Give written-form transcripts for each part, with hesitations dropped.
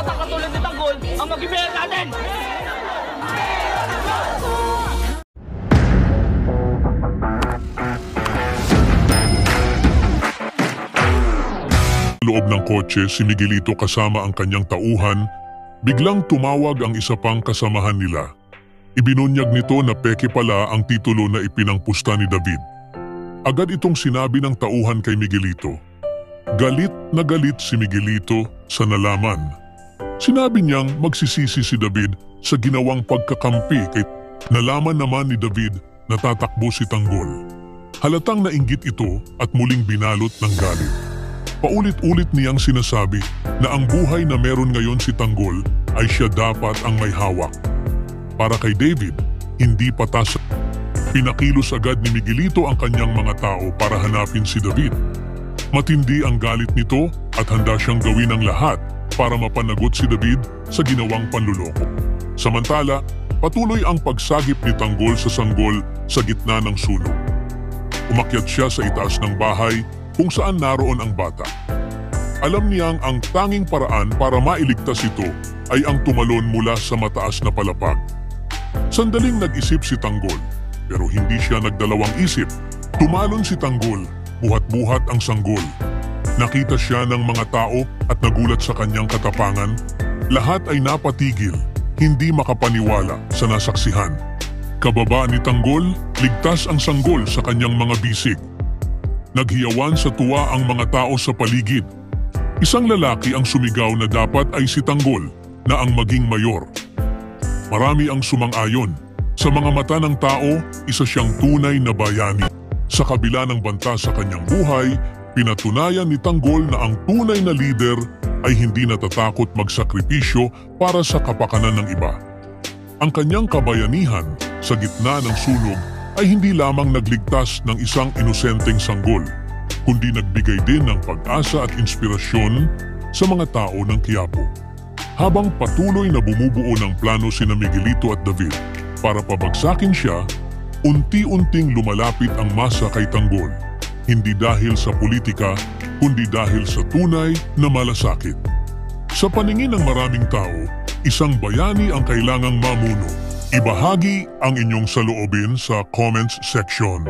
dapat ang katulad ni Tanggol ang maging mayor natin! Loob ng kotse, si Miguelito kasama ang kanyang tauhan, biglang tumawag ang isa pang kasamahan nila. Ibinunyag nito na peke pala ang titulo na ipinangpusta ni David. Agad itong sinabi ng tauhan kay Miguelito. Galit na galit si Miguelito sa nalaman. Sinabi niyang magsisisi si David sa ginawang pagkakampi kay nalaman naman ni David na tatakbo si Tanggol. Halatang nainggit ito at muling binalot ng galit. Paulit-ulit niyang sinasabi na ang buhay na meron ngayon si Tanggol ay siya dapat ang may hawak. Para kay David, hindi patas. Pinakilos agad ni Miguelito ang kanyang mga tao para hanapin si David. Matindi ang galit nito at handa siyang gawin ang lahat para mapanagot si David sa ginawang panluloko. Samantala, patuloy ang pagsagip ni Tanggol sa sanggol sa gitna ng sunog. Umakyat siya sa itaas ng bahay kung saan naroon ang bata. Alam niyang ang tanging paraan para mailigtas ito ay ang tumalon mula sa mataas na palapag. Sandaling nag-isip si Tanggol, pero hindi siya nagdalawang isip. Tumalon si Tanggol, buhat-buhat ang sanggol. Nakita siya ng mga tao at nagulat sa kanyang katapangan. Lahat ay napatigil, hindi makapaniwala sa nasaksihan. Kababa ni Tanggol, ligtas ang sanggol sa kanyang mga bisig. Naghiyawan sa tuwa ang mga tao sa paligid. Isang lalaki ang sumigaw na dapat ay si Tanggol na ang maging mayor. Marami ang sumang-ayon. Sa mga mata ng tao, isa siyang tunay na bayani. Sa kabila ng banta sa kanyang buhay, pinatunayan ni Tanggol na ang tunay na lider ay hindi natatakot magsakripisyo para sa kapakanan ng iba. Ang kanyang kabayanihan sa gitna ng sunog ay hindi lamang nagligtas ng isang inosenteng sanggol, kundi nagbigay din ng pag-asa at inspirasyon sa mga tao ng Quiapo. Habang patuloy na bumubuo ng plano sina Miguelito at David para pabagsakin siya, unti-unting lumalapit ang masa kay Tanggol, hindi dahil sa politika, kundi dahil sa tunay na malasakit. Sa paningin ng maraming tao, isang bayani ang kailangang mamuno. Ibahagi ang inyong saloobin sa comments section.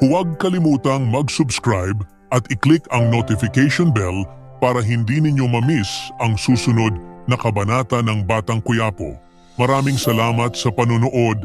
Huwag kalimutang mag-subscribe at i-click ang notification bell para hindi ninyo ma-miss ang susunod na kabanata ng Batang Quiapo. Maraming salamat sa panonood.